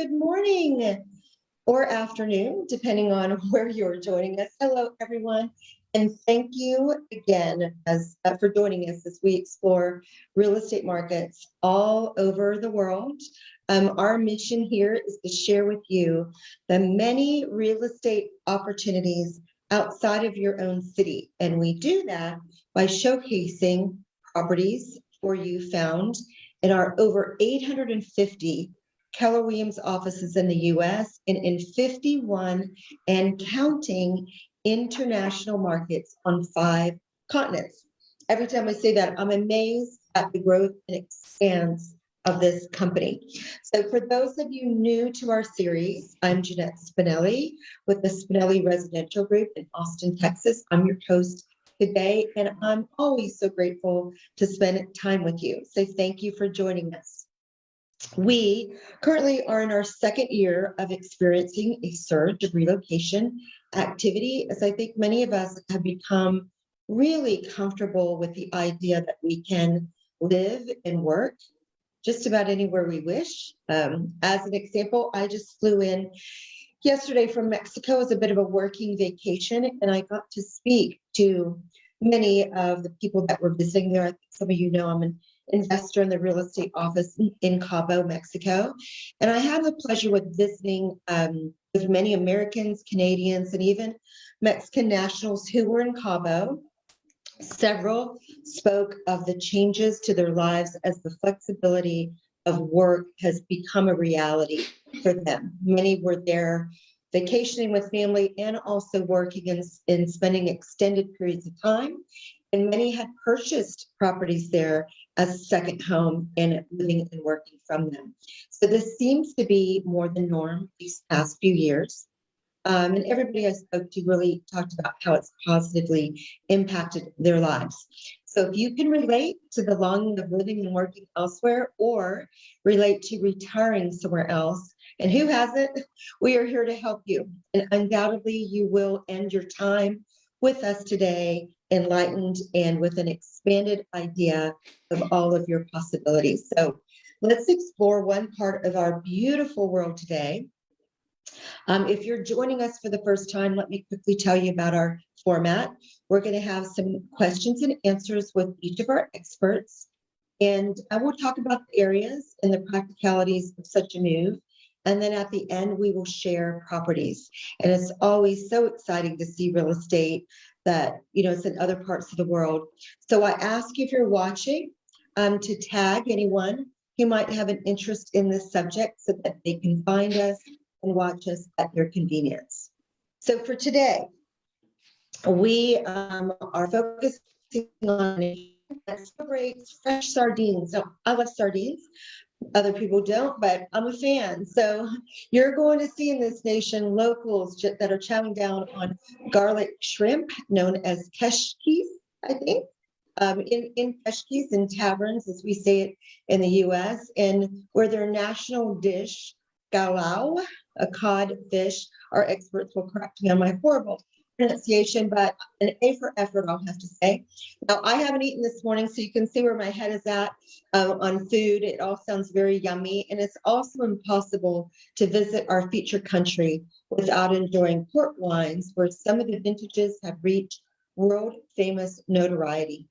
good morning, or afternoon, depending on where you're joining us. Hello, everyone, and thank you again for joining us as we explore real estate markets all over the world. Our mission here is to share with you the many real estate opportunities outside of your own city, and we do that by showcasing properties for you found in our over 850 Keller Williams offices in the US and in 51 and counting international markets on 5 continents. Every time I say that, I'm amazed at the growth and expanse of this company. So for those of you new to our series, I'm Jeanette Spinelli with the Spinelli Residential Group in Austin, Texas. I'm your host today, and I'm always so grateful to spend time with you. So thank you for joining us. We currently are in our second year of experiencing a surge of relocation activity, as I think many of us have become really comfortable with the idea that we can live and work just about anywhere we wish. As an example, I just flew in yesterday from Mexico as a bit of a working vacation, and I got to speak to many of the people that were visiting there. I think some of you know I'm an investor in the real estate office in Cabo, Mexico. And I had the pleasure with visiting with many Americans, Canadians, and even Mexican nationals who were in Cabo. Several spoke of the changes to their lives as the flexibility of work has become a reality for them. Many were there vacationing with family and also working and spending extended periods of time. And many had purchased properties there as a second home and living and working from them. So this seems to be more the norm these past few years. And everybody I spoke to really talked about how it's positively impacted their lives. So if you can relate to the longing of living and working elsewhere, or relate to retiring somewhere else, and who hasn't, we are here to help you. And undoubtedly, you will end your time with us today enlightened and with an expanded idea of all of your possibilities. So let's explore one part of our beautiful world today. If you're joining us for the first time, let me quickly tell you about our format. We're going to have some questions and answers with each of our experts, and I will talk about the areas and the practicalities of such a move. And then at the end, we will share properties. And it's always so exciting to see real estate that, it's in other parts of the world. So I ask you, if you're watching, to tag anyone who might have an interest in this subject so that they can find us and watch us at their convenience. So for today, we are focusing on great fresh sardines. So I love sardines. Other people don't, but I'm a fan. So you're going to see in this nation locals that are chowing down on garlic shrimp, known as keshkis, I think, in keshkis in taverns, as we say it in the U.S., and where their national dish, galao, a cod fish. Our experts will correct me on my horrible pronunciation, but an A for effort, I'll have to say. Now, I haven't eaten this morning, so you can see where my head is at on food. It all sounds very yummy, and it's also impossible to visit our featured country without enjoying port wines, where some of the vintages have reached world-famous notoriety.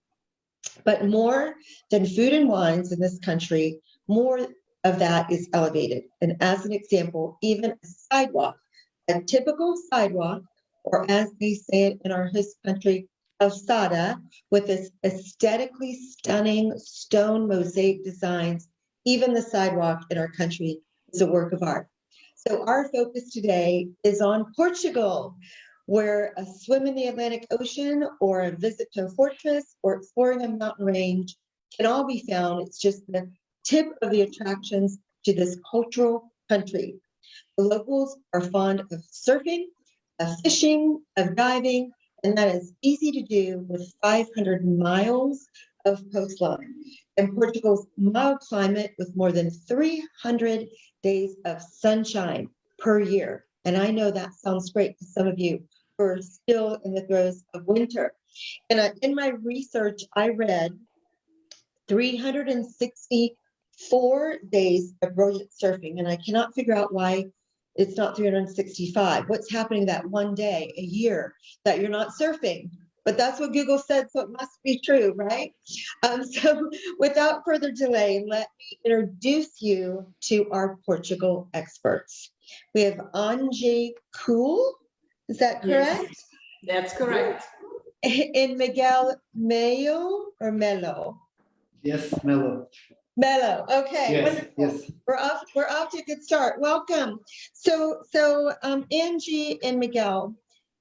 But more than food and wines in this country, more of that is elevated. And as an example, even a sidewalk, a typical sidewalk, or as they say it in our host country, calzada, with this aesthetically stunning stone mosaic designs, even the sidewalk in our country is a work of art. So our focus today is on Portugal, where a swim in the Atlantic Ocean or a visit to a fortress or exploring a mountain range can all be found. It's just the tip of the attractions to this cultural country. The locals are fond of surfing, of fishing, of diving, and that is easy to do with 500 miles of coastline. And Portugal's mild climate with more than 300 days of sunshine per year. And I know that sounds great to some of you who are still in the throes of winter. And in my research, I read 360 4 days of brilliant surfing, and I cannot figure out why it's not 365. What's happening that one day a year that you're not surfing? But that's what Google said, so it must be true, right? So without further delay, let me introduce you to our Portugal experts. We have Angie Cool, is that correct? Yes, that's correct. And Miguel Mayo or Melo? Yes, Melo. Melo, okay, Yes, wonderful. yes. We're off to a good start. Welcome. So Angie and Miguel,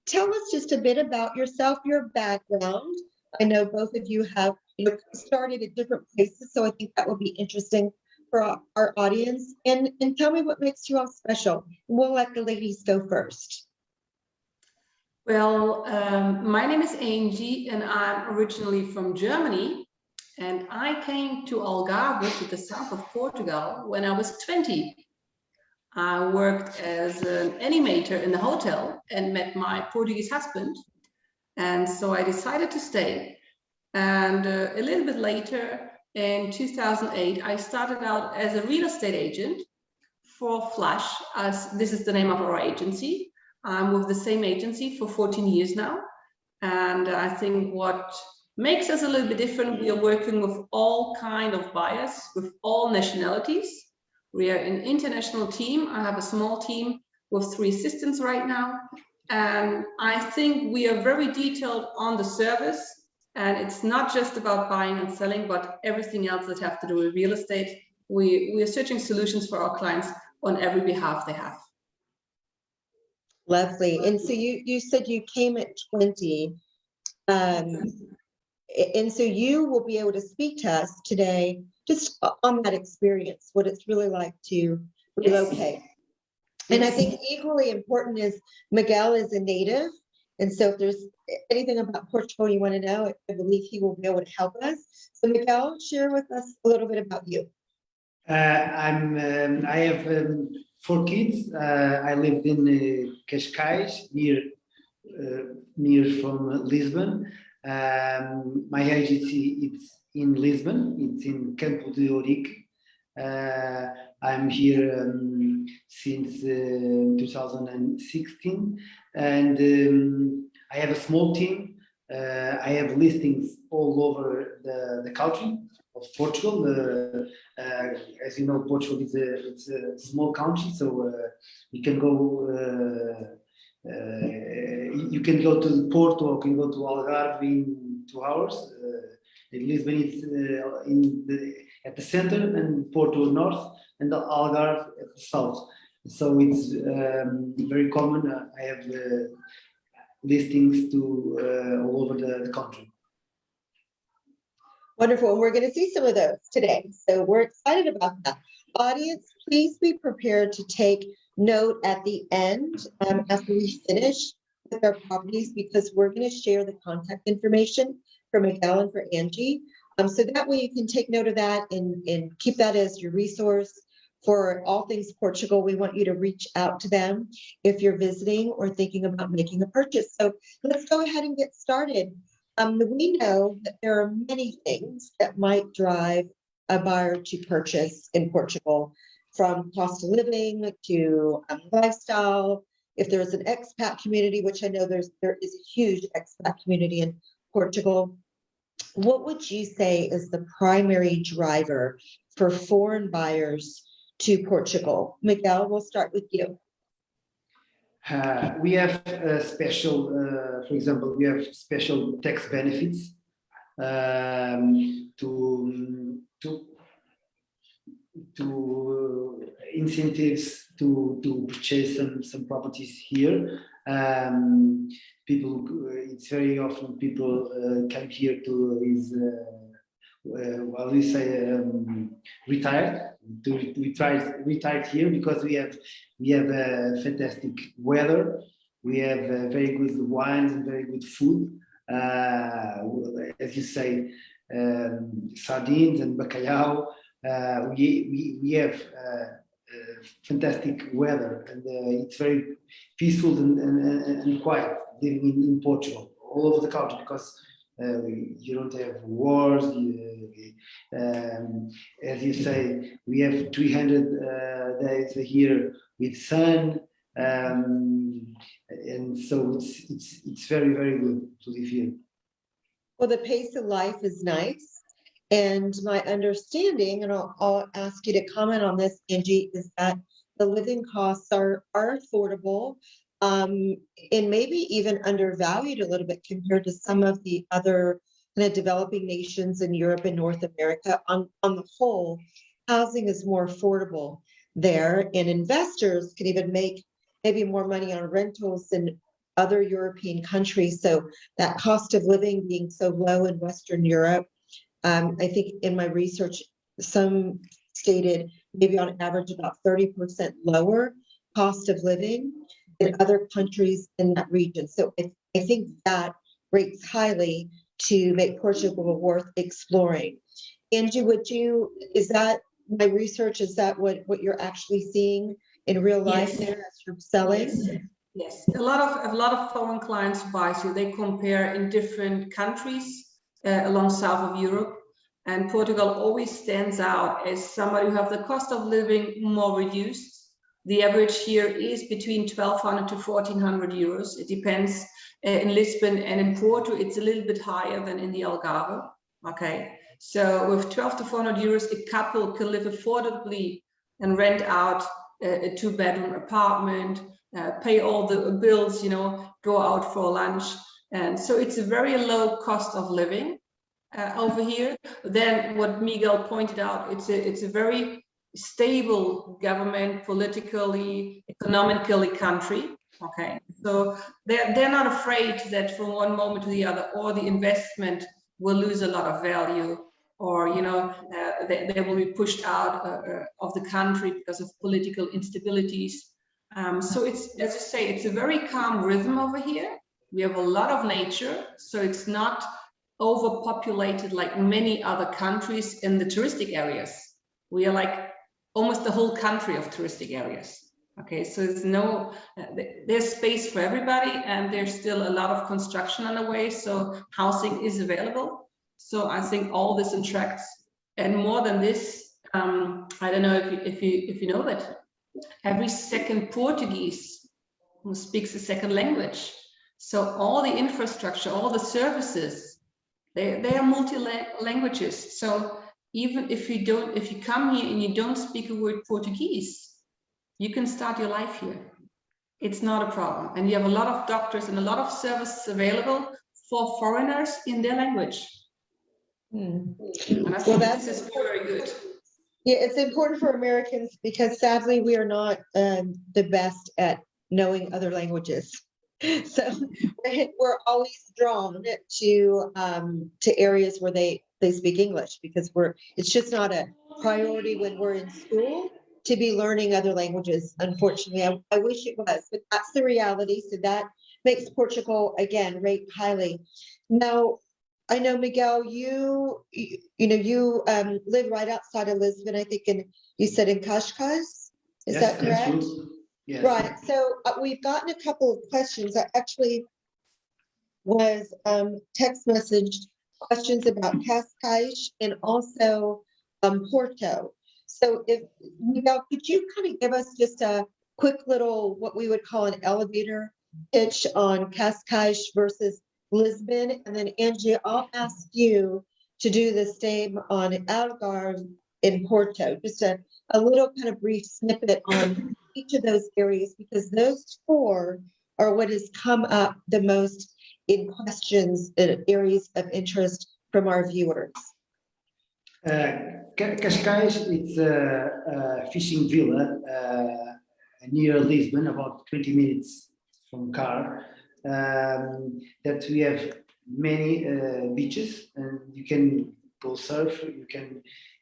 tell us just a bit about yourself, your background. I know both of you have started at different places, so I think that will be interesting for our audience. And tell me what makes you all special. We'll let the ladies go first. Well, my name is Angie, and I'm originally from Germany. And I came to Algarve, to the south of Portugal, when I was 20. I worked as an animator in the hotel and met my Portuguese husband. And so I decided to stay. And a little bit later, in 2008, I started out as a real estate agent for Flash, as this is the name of our agency. I'm with the same agency for 14 years now. And I think what makes us a little bit different, we are working with all kind of buyers, with all nationalities. We are an international team. I have a small team with 3 assistants right now. And I think we are very detailed on the service. And it's not just about buying and selling, but everything else that have to do with real estate. We are searching solutions for our clients on every behalf they have. Lovely. And so you said you came at 20. And so you will be able to speak to us today just on that experience, what it's really like to relocate. Yes. And I think equally important is Miguel is a native. And so if there's anything about Portugal you want to know, I believe he will be able to help us. So Miguel, share with us a little bit about you. I have 4 kids. I lived in Cascais, near from Lisbon. My agency is in Lisbon. It's in Campo de Ourique. I'm here since 2016, and I have a small team. I have listings all over the country of Portugal. As you know, Portugal is a small country, so you can go. You can go to Porto or can go to Algarve in 2 hours. In Lisbon, it's at the center, and Porto north, and the Algarve at the south. So it's very common. I have listings all over the country. Wonderful. And we're going to see some of those today. So we're excited about that. Audience, please be prepared to take note at the end after we finish with our properties, because we're going to share the contact information for Miguel and for Angie. So that way you can take note of that and keep that as your resource for all things Portugal. We want you to reach out to them if you're visiting or thinking about making a purchase. So let's go ahead and get started. We know that there are many things that might drive a buyer to purchase in Portugal, from cost of living to lifestyle. If there's an expat community, which I know there is a huge expat community in Portugal, what would you say is the primary driver for foreign buyers to Portugal? Miguel, we'll start with you. We have special, for example, we have special tax benefits to incentives to purchase some properties here. It's very often people come here to retired here, because we have fantastic weather. We have very good wines and very good food. As you say, sardines and bacalhau. We have fantastic weather, and it's very peaceful and quiet living in Portugal, all over the country, because You don't have wars. As you say, we have 300 days a year with sun, and so it's very, very good to live here. Well, the pace of life is nice. And my understanding, and I'll ask you to comment on this, Angie, is that the living costs are affordable, and maybe even undervalued a little bit compared to some of the other kind of developing nations in Europe and North America. On the whole, housing is more affordable there, and investors can even make maybe more money on rentals than other European countries. So that cost of living being so low in Western Europe, I think in my research, some stated maybe on average about 30% lower cost of living in other countries in that region. So I think that rates highly to make Portugal worth exploring. Angie, is that my research, is that what you're actually seeing in real life Yes. there as you're selling? Yes, a lot of foreign clients buy, so they compare in different countries along south of Europe, and Portugal always stands out as somebody who have the cost of living more reduced. The average here is between 1,200 to 1,400 euros. It depends. In Lisbon and in Porto, it's a little bit higher than in the Algarve. Okay, so with 12 to 400 euros, a couple can live affordably and rent out a two-bedroom apartment, pay all the bills, go out for lunch. And so it's a very low cost of living over here. Then what Miguel pointed out, it's a very stable government, politically, economically country. Okay, so they're not afraid that from one moment to the other, or the investment will lose a lot of value, or they will be pushed out of the country because of political instabilities. So it's, as I say, it's a very calm rhythm over here. We have a lot of nature, so it's not overpopulated like many other countries in the touristic areas. We are like almost the whole country of touristic areas. Okay, so there's space for everybody, and there's still a lot of construction on the way, so housing is available. So I think all this attracts, and more than this, I don't know if you know that every second Portuguese who speaks a second language. So all the infrastructure, all the services, they are multi-languages. So even if you come here and you don't speak a word Portuguese, you can start your life here. It's not a problem. And you have a lot of doctors and a lot of services available for foreigners in their language. And I think this is very good. Yeah, it's important for Americans because sadly we are not the best at knowing other languages. So we're always drawn to areas where they speak English because it's just not a priority when we're in school to be learning other languages. Unfortunately, I wish it was, but that's the reality. So that makes Portugal again rate highly. Now, I know, Miguel, you live right outside of Lisbon, I think, and you said in Cascais. Is Yes, that correct? Yes. Right. So we've gotten a couple of questions. I actually was text messaged questions about Cascais and also Porto. So if Miguel, could you kind of give us just a quick little, what we would call an elevator pitch on Cascais versus Lisbon, and then Angie, I'll ask you to do the same on Algarve in Porto. Just a little kind of brief snippet on each of those areas, because those four are what has come up the most in questions in areas of interest from our viewers. Cascais, it's a fishing villa near Lisbon, about 20 minutes from car. That we have many beaches, and you can go surf.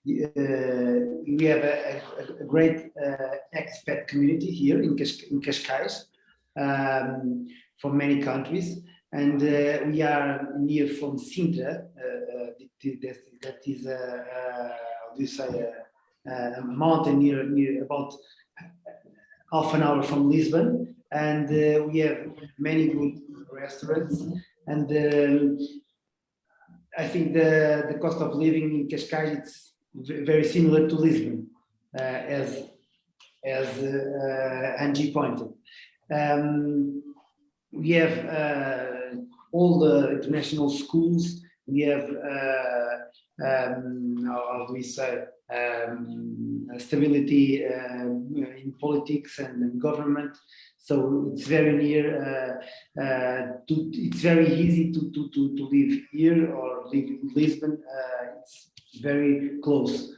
We have a great expat community here in Cascais from many countries, and we are near from Sintra. That is a mountain near about half an hour from Lisbon, and we have many good restaurants, and I think the cost of living in Cascais is very similar to Lisbon, as Angie pointed. We have all the international schools. We have how do we say, stability in politics and in government. So it's very near. It's very easy to live here or live in Lisbon. It's very close.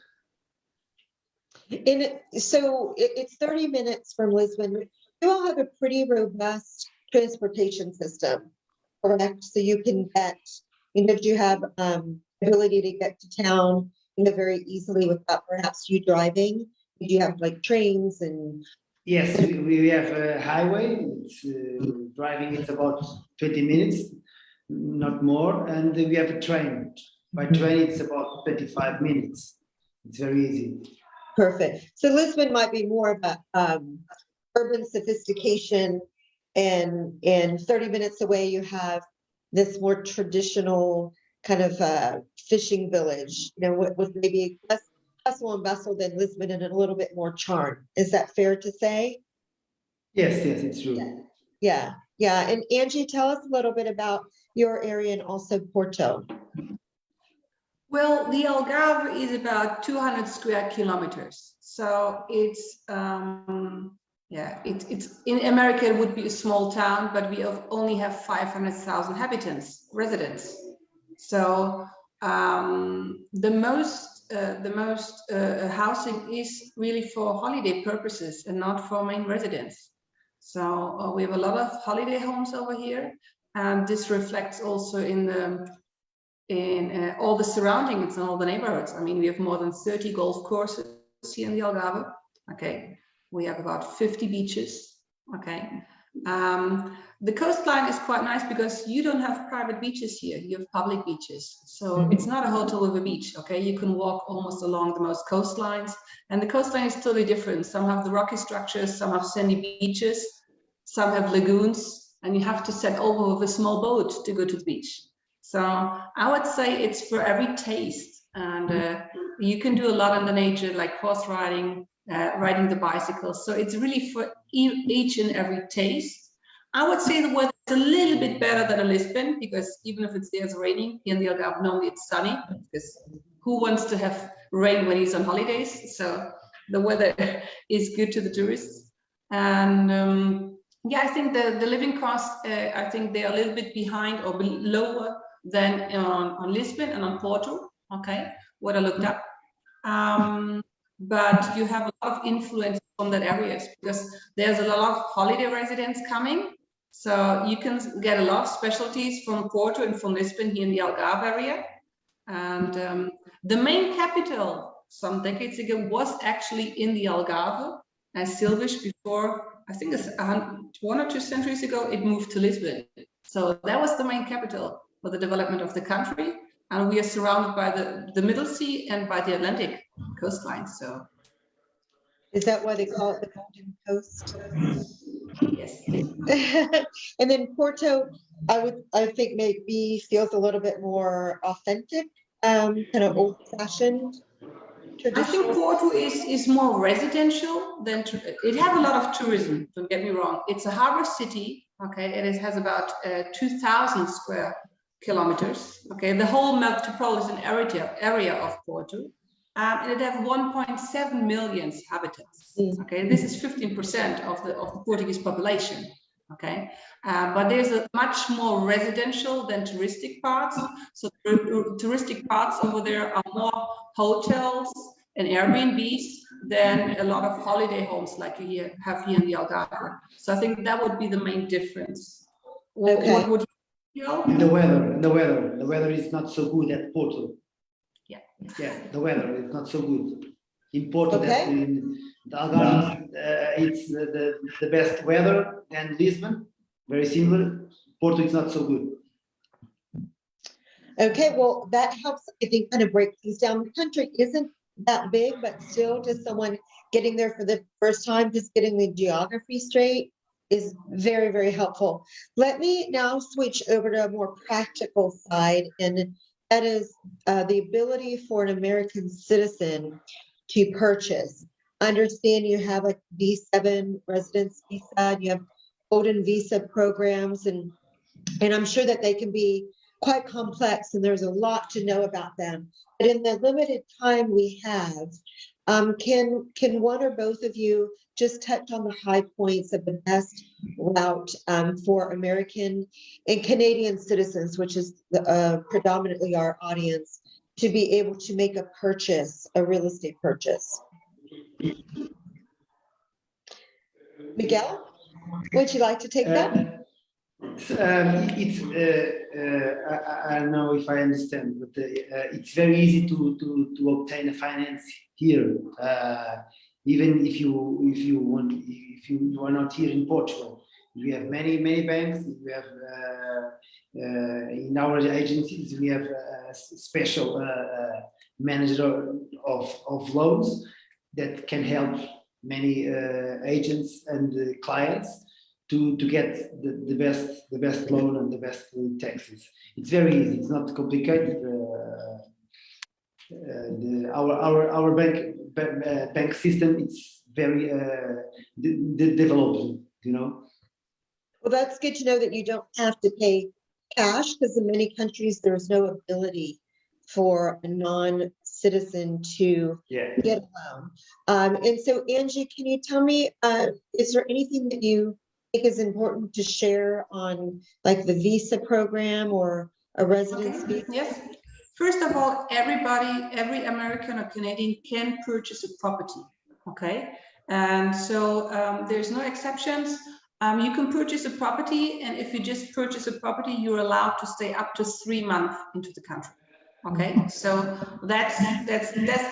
It's 30 minutes from Lisbon. You all have a pretty robust transportation system, correct? So you can get, you have ability to get to town, very easily without perhaps you driving. You have like trains and. Yes, we have a highway. It's, driving it's about 20 minutes, not more, and we have a train. By train it's about 25 minutes. It's very easy. Perfect. So Lisbon might be more about urban sophistication, and 30 minutes away you have this more traditional kind of fishing village, with maybe less hustle and bustle than Lisbon and a little bit more charm. Is that fair to say? Yes, it's true. Yeah. And Angie, tell us a little bit about your area and also Porto. Well, the Algarve is about 200 square kilometers. So it's in America it would be a small town, but we only have 500,000 residents. So the most housing is really for holiday purposes and not for main residence. So we have a lot of holiday homes over here, and this reflects also in all the surroundings and all the neighborhoods. I mean, we have more than 30 golf courses here in the Algarve. Okay, we have about 50 beaches. Okay, the coastline is quite nice because you don't have private beaches here. You have public beaches, so it's not a hotel with a beach. Okay, you can walk almost along the most coastlines, and the coastline is totally different. Some have the rocky structures, some have sandy beaches, some have lagoons, and you have to set over with a small boat to go to the beach. So I would say it's for every taste, and you can do a lot in the nature, like horse riding, riding the bicycle. So it's really for each and every taste. I would say the weather is a little bit better than in Lisbon, because even if it's raining, here in the Algarve normally it's sunny, because who wants to have rain when he's on holidays? So the weather is good to the tourists. And yeah, I think the living costs, I think they are a little bit behind or lower than on Lisbon and on Porto, okay, what I looked up. But you have a lot of influence from that areas, because there's a lot of holiday residents coming. So you can get a lot of specialties from Porto and from Lisbon here in the Algarve area. And the main capital some decades ago was actually in the Algarve, as Silvish before, I think it's 1 or 2 centuries ago, it moved to Lisbon. So that was the main capital for the development of the country. And we are surrounded by the Middle Sea and by the Atlantic coastline. So is that why they call it the Golden Coast? yes. And then Porto, I think maybe feels a little bit more authentic, kind of old-fashioned. I think Porto is more residential than it has a lot of tourism. Don't get me wrong. It's a harbor city. Okay, it has about 2,000 square kilometers. Okay, the whole metropolitan area of Porto, and it has 1.7 million inhabitants. Okay, this is 15% of the Portuguese population. Okay, but there's a much more residential than touristic parts. So touristic parts over there are more hotels and Airbnbs than a lot of holiday homes like you have here in the Algarve. So I think that would be the main difference. Okay. What would you know? The weather is not so good at Porto. Yeah, the weather is not so good in Porto. Okay. That in the Algarve, it's the best weather than Lisbon. Very similar. Porto is not so good. Okay, well, that helps, I think, kind of break things down. The country isn't that big, but still, just someone getting there for the first time, just getting the geography straight is very, very helpful. Let me now switch over to a more practical side and That is the ability for an American citizen to purchase. Understand you have a V7 residence visa, and you have golden visa programs, and I'm sure that they can be quite complex, and there's a lot to know about them. But in the limited time we have, can one or both of you just touch on the high points of the best route for American and Canadian citizens, which is predominantly our audience, to be able to make a purchase, a real estate purchase? Miguel, would you like to take that? I don't know if I understand, but it's very easy to obtain a finance here, even if you are not here in Portugal. We have many banks. We have in our agencies we have a special manager of loans that can help many agents and clients to get the best loan and the best taxes. It's very easy. It's not complicated. Our bank system is very developed. You know. Well, that's good to know that you don't have to pay cash, because in many countries there's no ability for a non-citizen to get a loan. And so, Angie, can you tell me, is there anything that you think is important to share on like the visa program or a residence visa? Yes. First of all, every American or Canadian can purchase a property. Okay. And so there's no exceptions. You can purchase a property, and if you just purchase a property, you're allowed to stay up to 3 months into the country. Okay, so that's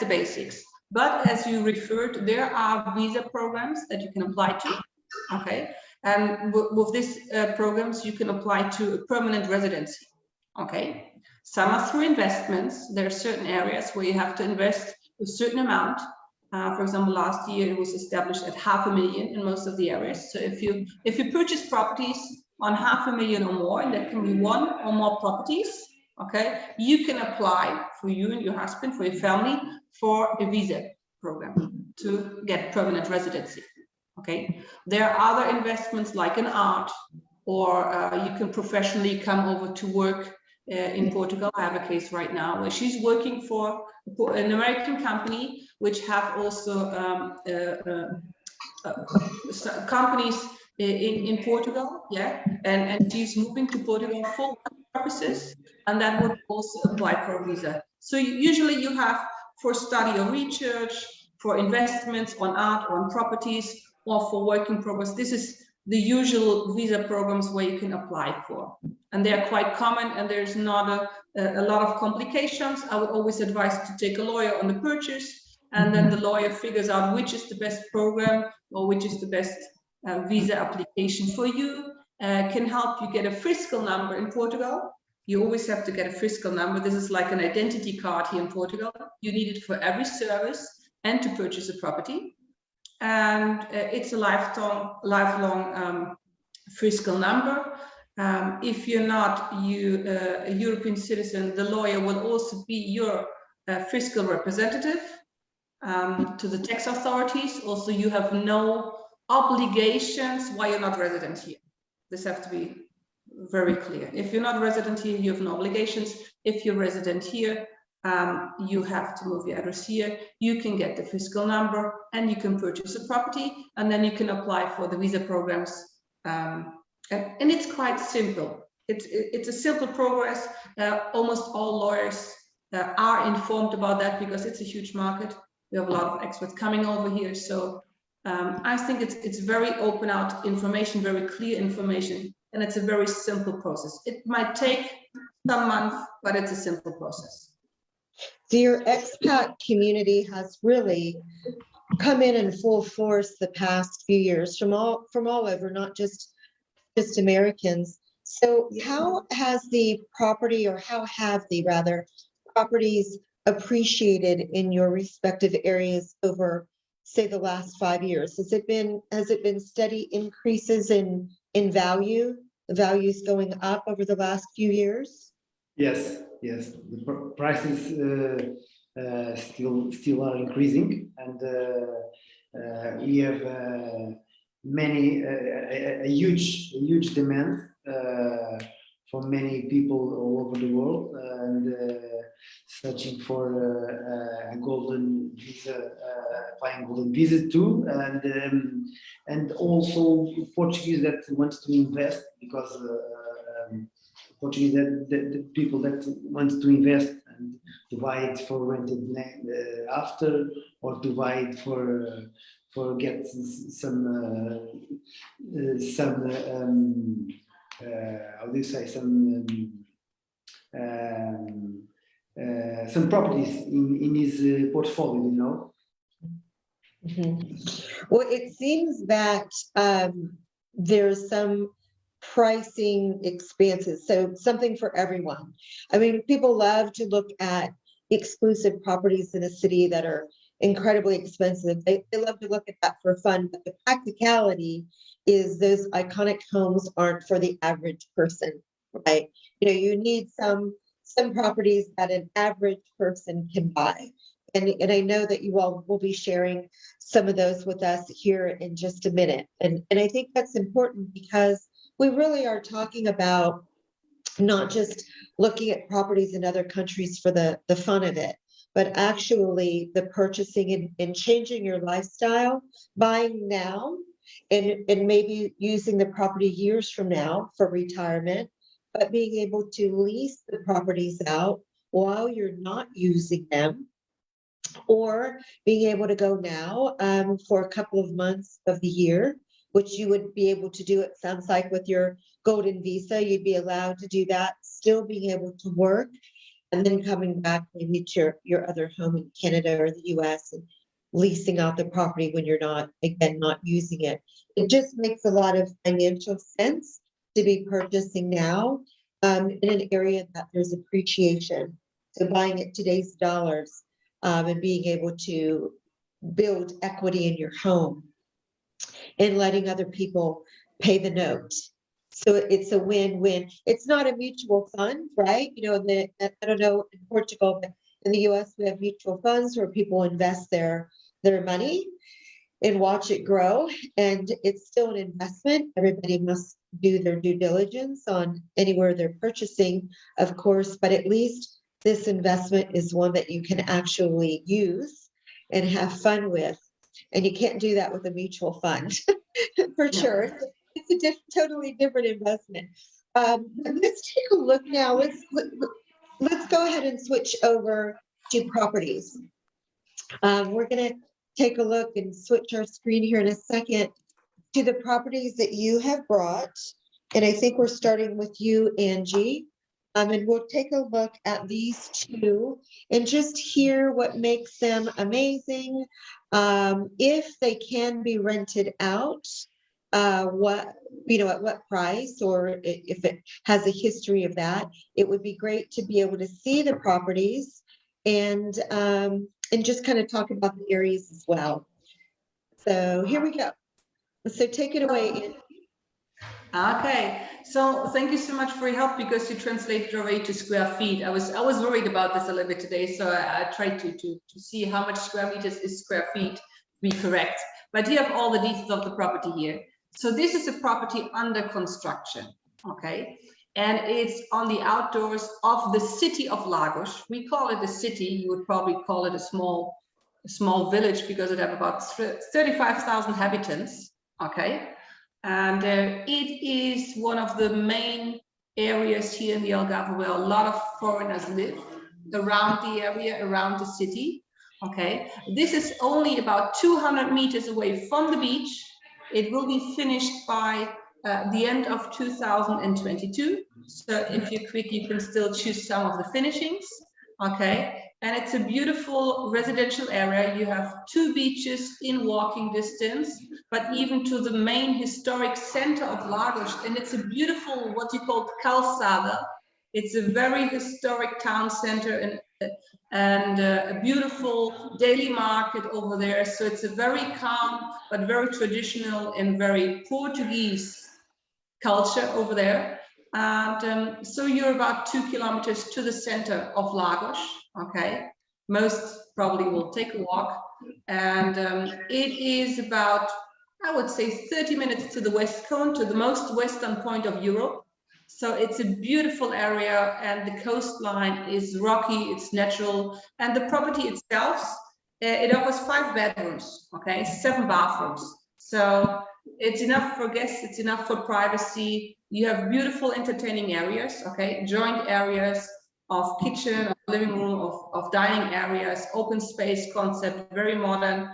the basics. But as you referred, there are visa programs that you can apply to. Okay, and with these programs, you can apply to a permanent residency. Okay, some are through investments. There are certain areas where you have to invest a certain amount. For example, last year it was established at $500,000 in most of the areas. So if you purchase properties on $500,000 or more, and that can be one or more properties, okay, you can apply for you and your husband, for your family, for a visa program to get permanent residency. Okay, there are other investments like in art, or you can professionally come over to work in Portugal. I have a case right now where she's working for an American company, which have also companies in Portugal, yeah, and she's moving to Portugal for purposes, and that would also apply for a visa. So usually you have for study or research, for investments on art or on properties, or for working progress. This is the usual visa programs where you can apply for, and they are quite common, and there's not a lot of complications. I would always advise to take a lawyer on the purchase, and then the lawyer figures out which is the best program or which is the best visa application for you. Can help you get a fiscal number in Portugal. You always have to get a fiscal number. This is like an identity card here in Portugal. You need it for every service and to purchase a property. And it's a lifelong fiscal number. If you're not a European citizen, the lawyer will also be your fiscal representative to the tax authorities. Also, you have no obligations while you're not resident here. This has to be very clear. If you're not resident here, you have no obligations. If you're resident here, you have to move your address here. You can get the fiscal number, and you can purchase a property, and then you can apply for the visa programs. And it's quite simple. It's a simple progress. Almost all lawyers are informed about that because it's a huge market. We have a lot of experts coming over here. So I think it's very open out information, very clear information, and it's a very simple process. It might take some months, but it's a simple process. So your expat community has really come in full force the past few years from all over, not just Americans. So how has the property, or how have the properties appreciated in your respective areas over, say, the last 5 years? Has it been steady increases in value, the values going up over the last few years? Yes, Yes, the prices still are increasing, and we have a huge demand for many people all over the world, and searching for a golden visa, applying golden visas too, and also Portuguese that wants to invest, because Portuguese the people that want to invest and to buy it for rented after, or to buy it for get how do you say, some properties in his portfolio, you know. Well, it seems that there's some pricing expanses, so something for everyone. I mean, people love to look at exclusive properties in a city that are incredibly expensive. They love to look at that for fun, but the practicality is those iconic homes aren't for the average person, right? You know, you need some properties that an average person can buy. And I know that you all will be sharing some of those with us here in just a minute. And I think that's important because we really are talking about not just looking at properties in other countries for the fun of it, but actually the purchasing and changing your lifestyle, buying now, and maybe using the property years from now for retirement, but being able to lease the properties out while you're not using them, or being able to go now for a couple of months of the year, which you would be able to do, it sounds like, with your golden visa. You'd be allowed to do that, still being able to work, and then coming back maybe to your other home in Canada or the US and leasing out the property when you're not using it. It just makes a lot of financial sense to be purchasing now in an area that there's appreciation. So buying at today's dollars, and being able to build equity in your home and letting other people pay the note. So it's a win-win. It's not a mutual fund, right? You know, I don't know in Portugal, but in the US, we have mutual funds where people invest their money and watch it grow. And it's still an investment. Everybody must do their due diligence on anywhere they're purchasing, of course, but at least this investment is one that you can actually use and have fun with. And you can't do that with a mutual fund for sure. It's a totally different investment. Let's take a look now. Let's go ahead and switch over to properties. We're going to take a look and switch our screen here in a second to the properties that you have brought. And I think we're starting with you, Angie. And we'll take a look at these two and just hear what makes them amazing. If they can be rented out, at what price, or if it has a history of that. It would be great to be able to see the properties and just kind of talk about the areas as well. So here we go. So take it away, Angie. Okay, so thank you so much for your help, because you translated already to square feet. I was worried about this a little bit today, so I tried to see how much square meters is square feet to be correct. But you have all the details of the property here. So this is a property under construction, okay? And it's on the outdoors of the city of Lagos. We call it a city. You would probably call it a small village, because it has about 35,000 inhabitants, okay? And it is one of the main areas here in the Algarve where a lot of foreigners live, around the area, around the city. Okay, this is only about 200 meters away from the beach. It will be finished by the end of 2022. So if you're quick, you can still choose some of the finishings. Okay, and it's a beautiful residential area. You have 2 beaches in walking distance, but even to the main historic center of Lagos. And it's a beautiful, what you call calçada. It's a very historic town center, and a beautiful daily market over there. So it's a very calm, but very traditional and very Portuguese culture over there. And so you're about 2 kilometers to the center of Lagos, okay? Most probably will take a walk. And it is about, I would say, 30 minutes to the west cone, to the most western point of Europe. So it's a beautiful area, and the coastline is rocky, it's natural, and the property itself, it offers 5 bedrooms, okay, 7 bathrooms. So it's enough for guests, it's enough for privacy. You have beautiful entertaining areas, okay, joint areas of kitchen, of living room, of dining areas, open space concept, very modern.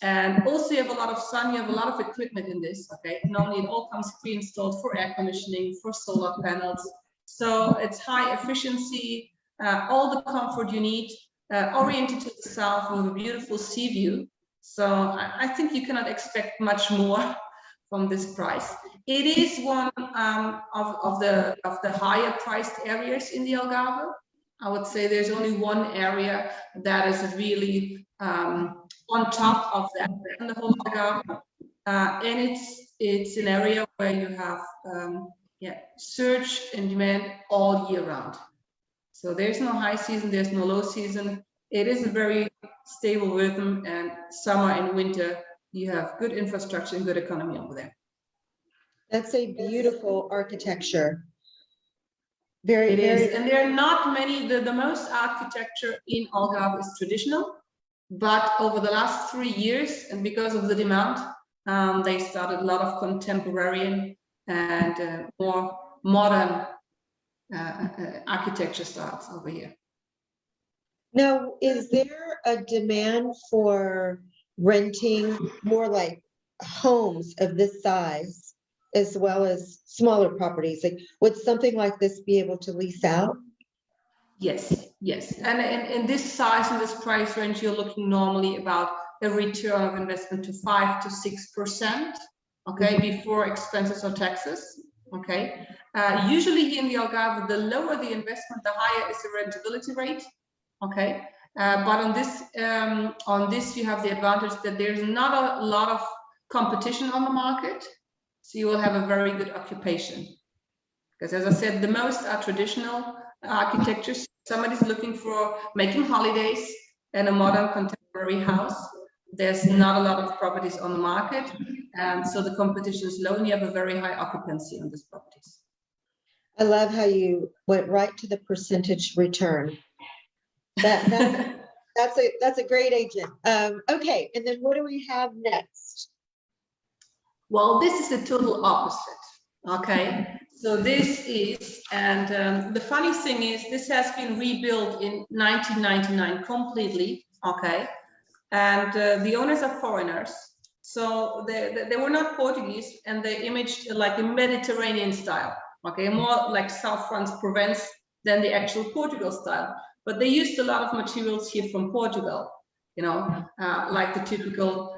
And also you have a lot of sun, you have a lot of equipment in this, okay? Normally it all comes pre-installed for air conditioning, for solar panels. So it's high efficiency, all the comfort you need, oriented to the south with a beautiful sea view. So I think you cannot expect much more from this price. It is one of the higher priced areas in the Algarve. I would say there's only one area that is really on top of that in the whole Algarve, and it's an area where you have surge and demand all year round. So there's no high season, there's no low season. It is a very stable rhythm, and summer and winter you have good infrastructure and good economy over there. That's a beautiful architecture. It is, and there are not many. The most architecture in Algarve is traditional, but over the last 3 years, and because of the demand, they started a lot of contemporary and more modern architecture styles over here. Now, is there a demand for renting more like homes of this size, as well as smaller properties? Like, would something like this be able to lease out? Yes, yes. And in this size and this price range, you're looking normally about a return of investment to 5 to 6%, okay, before expenses or taxes, okay. Usually here in the Algarve, the lower the investment, the higher is the rentability rate, okay. But on this, you have the advantage that there's not a lot of competition on the market, so you will have a very good occupation. Because as I said, the most are traditional architectures. Somebody's looking for making holidays and a modern contemporary house. There's not a lot of properties on the market, and so the competition is low, and you have a very high occupancy on these properties. I love how you went right to the percentage return. That's a great agent. Okay, and then what do we have next? Well, this is the total opposite. Okay, so this is, and the funny thing is, this has been rebuilt in 1999 completely. Okay, and the owners are foreigners, so they were not Portuguese, and they imaged like a Mediterranean style. Okay, more like South France, Provence than the actual Portugal style. But they used a lot of materials here from Portugal, you know, like the typical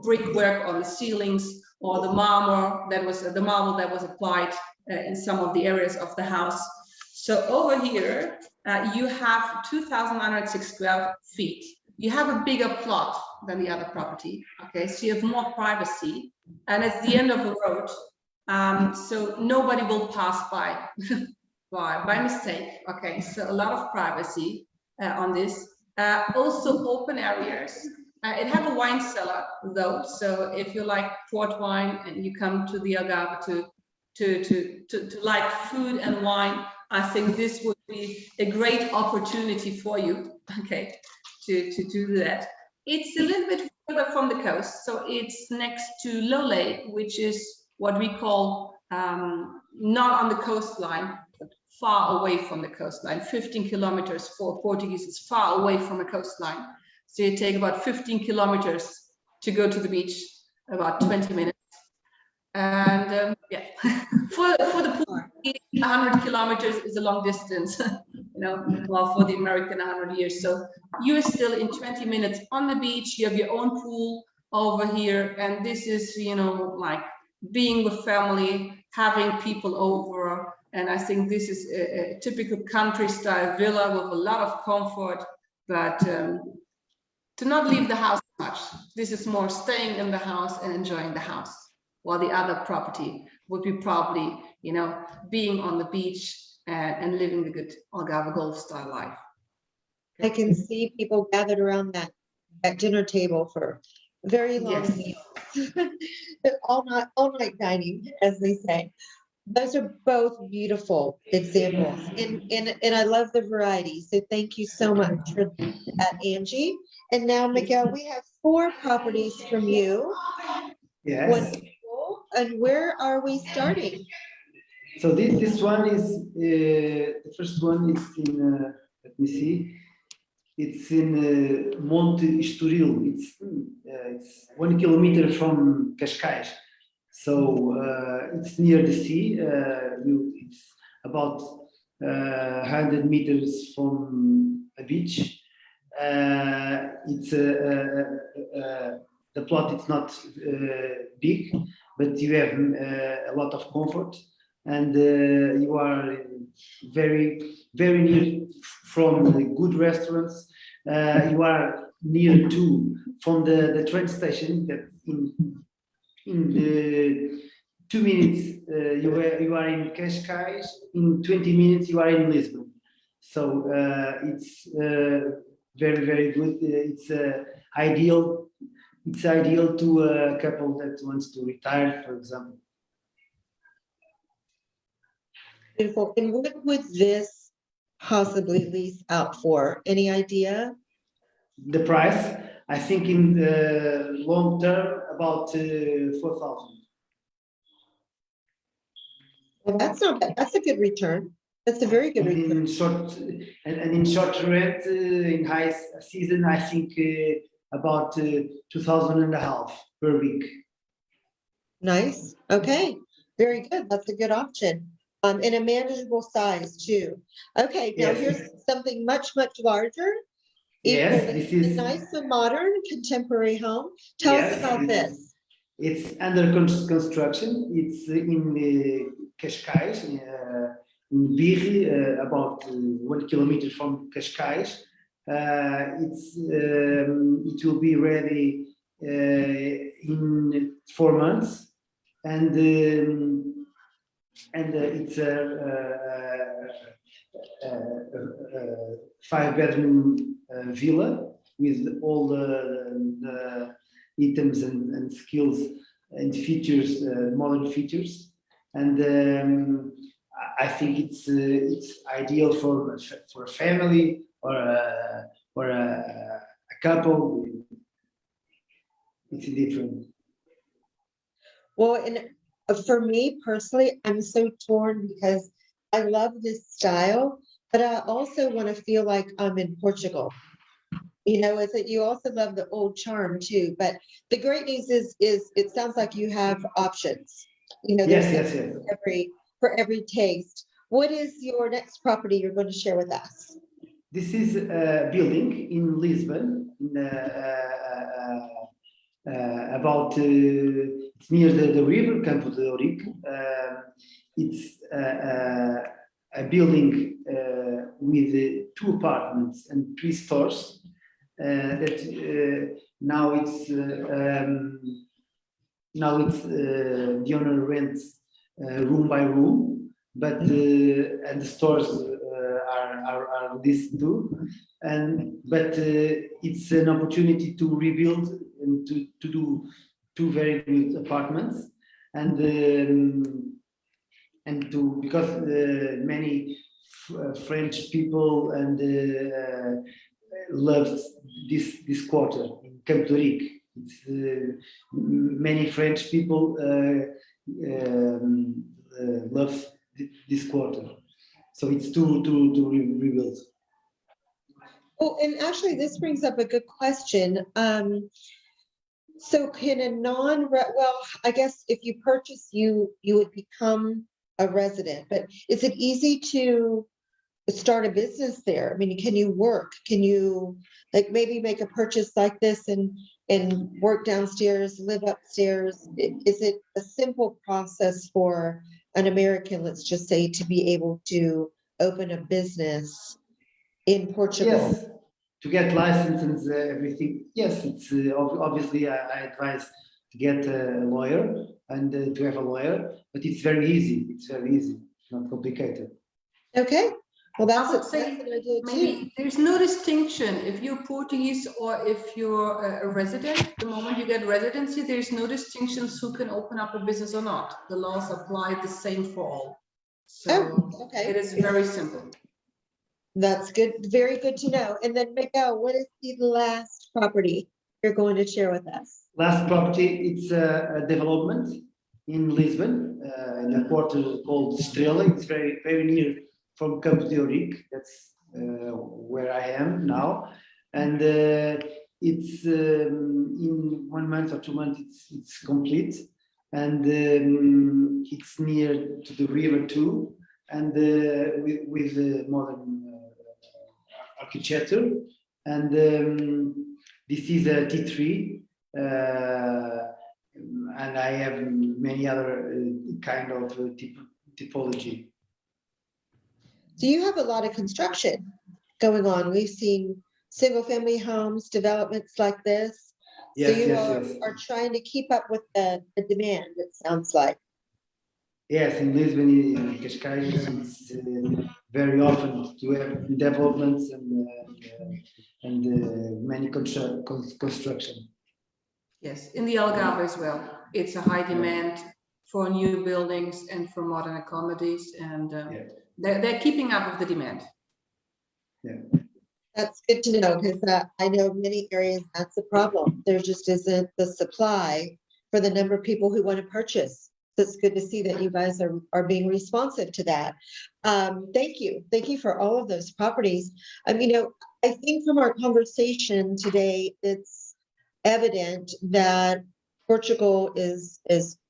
brickwork on the ceilings, or the marble that was applied in some of the areas of the house. So over here, you have 2,906 square feet. You have a bigger plot than the other property. Okay, so you have more privacy, and it's the end of the road, so nobody will pass by. by mistake. Okay, so a lot of privacy on this. Also open areas. It has a wine cellar though, so if you like port wine and you come to the Algarve to like food and wine, I think this would be a great opportunity for you. Okay, to do that. It's a little bit further from the coast, so it's next to Lolé, which is what we call not on the coastline, far away from the coastline. 15 kilometers for Portuguese is far away from a coastline. So you take about 15 kilometers to go to the beach, about 20 minutes. And yeah, for the Portuguese, 100 kilometers is a long distance, you know, well, for the American 100 years. So you're still in 20 minutes on the beach. You have your own pool over here. And this is, you know, like being with family, having people over. And I think this is a typical country style villa with a lot of comfort, but to not leave the house much. This is more staying in the house and enjoying the house. while the other property would be probably, you know, being on the beach and living the good Algarve golf style life. I can see people gathered around that dinner table for very long Yes. meals. All night dining, as they say. Those are both beautiful examples, and I love the variety. So thank you so much for that, Angie. And now, Miguel, we have 4 properties from you. Yes. Wonderful. And where are we starting? So this one is the first one is in let me see. It's in Monte Estoril. It's 1 kilometer from Cascais. So it's near the sea. It's about 100 meters from a beach. It's the plot is not big, but you have a lot of comfort, and you are very near from the good restaurants. You are near to from the train station that in the 2 minutes you are in Cascais. In 20 minutes you are in Lisbon. So it's very good. It's ideal. It's ideal to a couple that wants to retire, for example. Beautiful. And what would this possibly lease out for? Any idea? The price, I think, in the long term, about 4,000. Well, that's not bad. That's a good return. That's a very good return. In short rent, in high season, I think about 2,500 per week. Nice. Okay. Very good. That's a good option. In a manageable size too. Okay. Now Yes. here's something much larger. Yes, Equally this is nice and modern contemporary home. Tell us about this. It's under construction. It's in Cascais, in Birri, about 1 kilometer from Cascais. It will be ready in 4 months, and it's a 5-bedroom villa with all the items and skills and features, modern features, and I think it's ideal for a family or a couple. It's different. Well, and for me personally, I'm so torn because I love this style, but I also want to feel like I'm in Portugal. You know, is that you also love the old charm too. But the great news is it sounds like you have options. You know, Yes. for every taste. What is your next property you're going to share with us? This is a building in Lisbon, about it's near the river Campo de Ourique. It's a building with 2 apartments and 3 stores. That now it's the owner rents room by room, but and the stores are this too, but it's an opportunity to rebuild and to do 2 very good apartments, and because many French people and love this quarter in Campo de Ourique. It's many French people love this quarter, so it's to rebuild. Oh, and actually, this brings up a good question. So can a well, I guess if you purchase, you would become a resident, but is it easy to start a business there? I mean, can you work? Can you like maybe make a purchase like this and work downstairs, live upstairs? Is it a simple process for an American, let's just say, to be able to open a business in Portugal? Yes, to get license and everything. Yes, it's obviously I advise to get a lawyer and to have a lawyer, but it's very easy. It's very easy, not complicated. Okay, well, I that's would a say good idea too. maybe there's no distinction if you're Portuguese or if you're a resident. The moment you get residency, there's no distinctions who can open up a business or not. The laws apply the same for all. So Oh, okay. it is very simple. That's good. Very good to know. And then Miguel, what is the last property you're going to share with us? Last property, it's a development in Lisbon, in a quarter called Estrela. It's very, very near from Campo de Ourique. That's where I am now. And it's in 1 month or 2 months, it's complete. And it's near to the river too, and with modern architecture. And this is a T3. And I have many other kind of typology. So you have a lot of construction going on. We've seen single family homes, developments like this. Yes, so you yes. are trying to keep up with the demand, it sounds like. Yes, in Lisbon, in Cascais, it's very often to have developments and many construction. Yes, in the Algarve as well. It's a high demand for new buildings and for modern accommodations, and they're keeping up with the demand. Yeah. That's good to know, because I know many areas that's a problem. There just isn't the supply for the number of people who want to purchase. So it's good to see that you guys are being responsive to that. Thank you. Thank you for all of those properties. I think from our conversation today, it's evident that Portugal is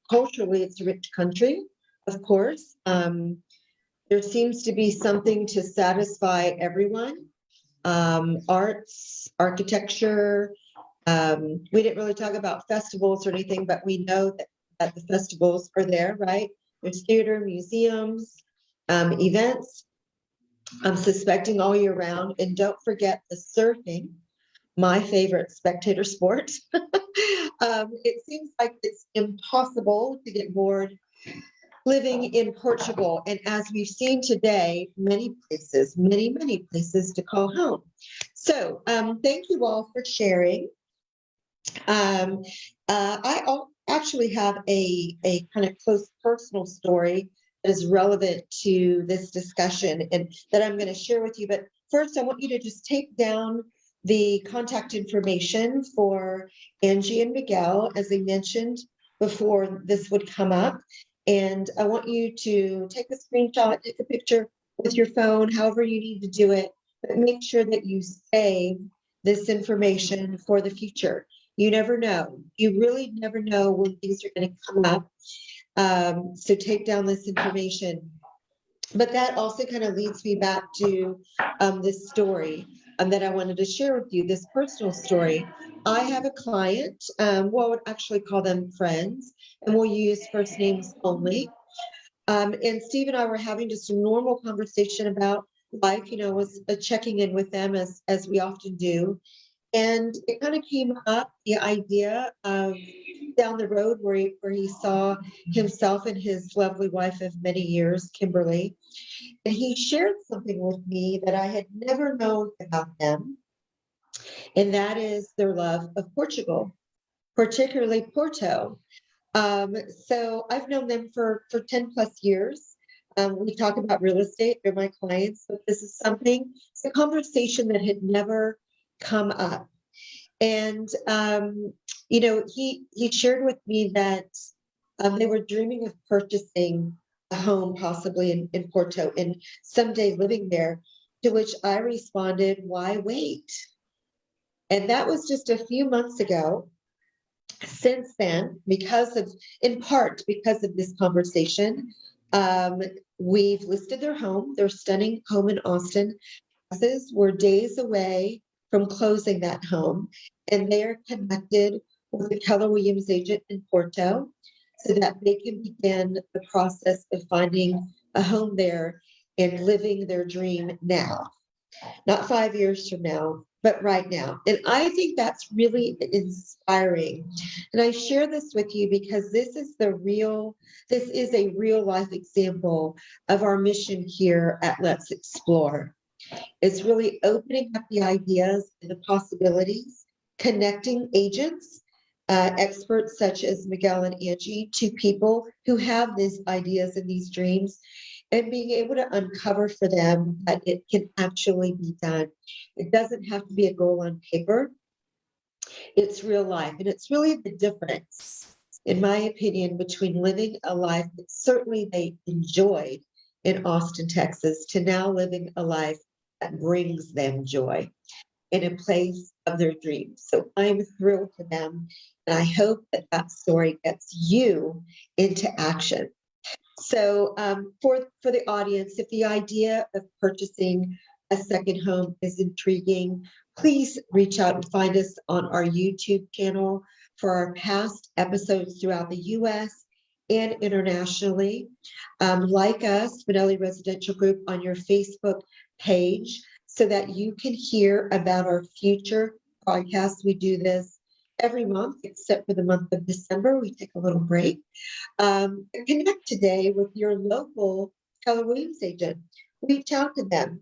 culturally, it's a rich country, of course. There seems to be something to satisfy everyone. Arts, architecture. We didn't really talk about festivals or anything, but we know that the festivals are there, right? There's theater, museums, events. I'm suspecting all year round. And don't forget the surfing, my favorite spectator sport. It seems like it's impossible to get bored living in Portugal. And as we've seen today, many places to call home. So thank you all for sharing. I actually have a kind of close personal story that is relevant to this discussion and that I'm going to share with you. But first, I want you to just take down the contact information for Angie and Miguel, as I mentioned before this would come up. And I want you to take a screenshot, take a picture with your phone, however you need to do it, but make sure that you save this information for the future. You never know. You really never know when things are going to come up. So take down this information. But that also kind of leads me back to this story that I wanted to share with you, this personal story. I have a client, I would actually call them friends, and we'll use first names only. And Steve and I were having just a normal conversation about life, was checking in with them as we often do. And it kind of came up, the idea of down the road where he saw himself and his lovely wife of many years, Kimberly. And he shared something with me that I had never known about them. And that is their love of Portugal, particularly Porto. So I've known them for 10 plus years. We talk about real estate, they're my clients, but this is it's a conversation that had never come up. And, he shared with me that they were dreaming of purchasing a home possibly in Porto and someday living there, to which I responded, why wait? And that was just a few months ago. Since then, in part because of this conversation, we've listed their home, their stunning home in Austin, Texas. We're days away from closing that home, and they're connected with the Keller Williams agent in Porto so that they can begin the process of finding a home there and living their dream now. Not 5 years from now, but right now. And I think that's really inspiring. And I share this with you because this is a real life example of our mission here at Let's Explore. It's really opening up the ideas and the possibilities, connecting agents, experts such as Miguel and Angie, to people who have these ideas and these dreams, and being able to uncover for them that it can actually be done. It doesn't have to be a goal on paper. It's real life. And it's really the difference, in my opinion, between living a life that certainly they enjoyed in Austin, Texas, to now living a life that brings them joy in a place of their dreams. So I'm thrilled for them. And I hope that that story gets you into action. So for the audience, if the idea of purchasing a second home is intriguing, please reach out and find us on our YouTube channel for our past episodes throughout the US and internationally. Like us, Spinelli Residential Group, on your Facebook page so that you can hear about our future podcasts. We do this every month, except for the month of December. We take a little break. Connect today with your local Keller Williams agent. Reach out to them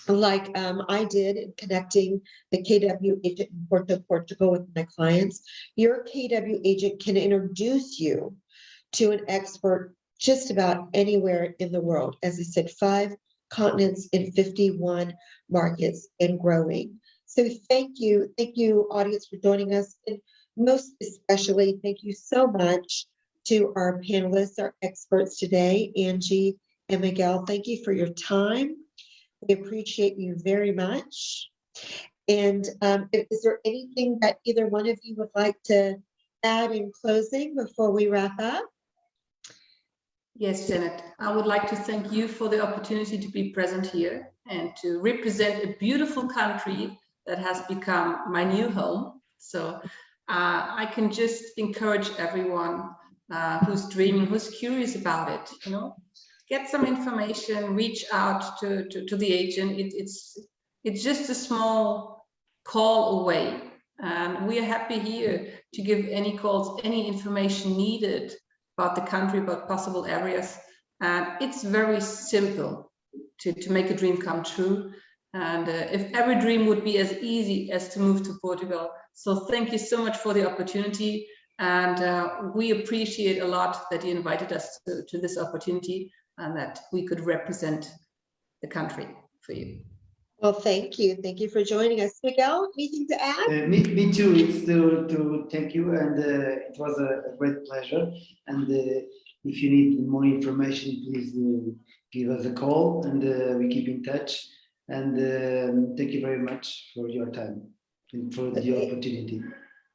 like I did in connecting the KW agent in Porto, Portugal with my clients. Your KW agent can introduce you to an expert just about anywhere in the world. As I said, 5 continents in 51 markets and growing. So thank you, audience, for joining us. And most especially, thank you so much to our panelists, our experts today, Angie and Miguel. Thank you for your time. We appreciate you very much. And is there anything that either one of you would like to add in closing before we wrap up? Yes, Janet, I would like to thank you for the opportunity to be present here and to represent a beautiful country that has become my new home. So I can just encourage everyone who's dreaming, who's curious about it, get some information, reach out to the agent. It's just a small call away. And we are happy here to give any calls, any information needed about the country, about possible areas. And it's very simple to make a dream come true. And if every dream would be as easy as to move to Portugal. So thank you so much for the opportunity. And we appreciate a lot that you invited us to this opportunity and that we could represent the country for you. Well, thank you. Thank you for joining us. Miguel, anything to add? Me too. It's to thank you, and it was a great pleasure. And if you need more information, please give us a call, and we keep in touch. And thank you very much for your time and for the opportunity.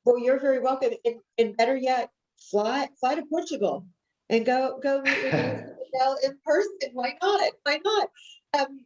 Well, you're very welcome. And better yet, fly to Portugal and go meet with Miguel in person. Why not? Why not?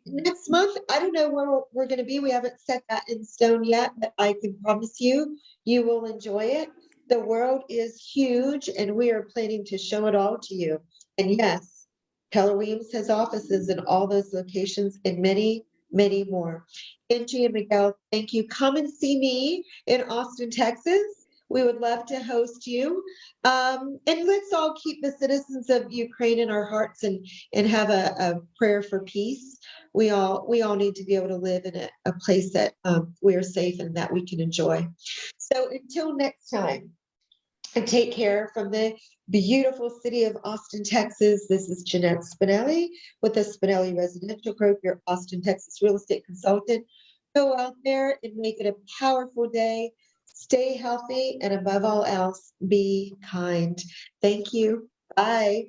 Next month, I don't know where we're going to be. We haven't set that in stone yet, but I can promise you, you will enjoy it. The world is huge, and we are planning to show it all to you. And yes, Keller Williams has offices in all those locations and many, many more. Angie and Miguel, thank you. Come and see me in Austin, Texas. We would love to host you. And let's all keep the citizens of Ukraine in our hearts and have a prayer for peace. We all need to be able to live in a place that we are safe and that we can enjoy. So until next time, and take care from the beautiful city of Austin, Texas. This is Jeanette Spinelli with the Spinelli Residential Group, your Austin, Texas real estate consultant. Go out there and make it a powerful day. Stay healthy, and above all else, be kind. Thank you. Bye.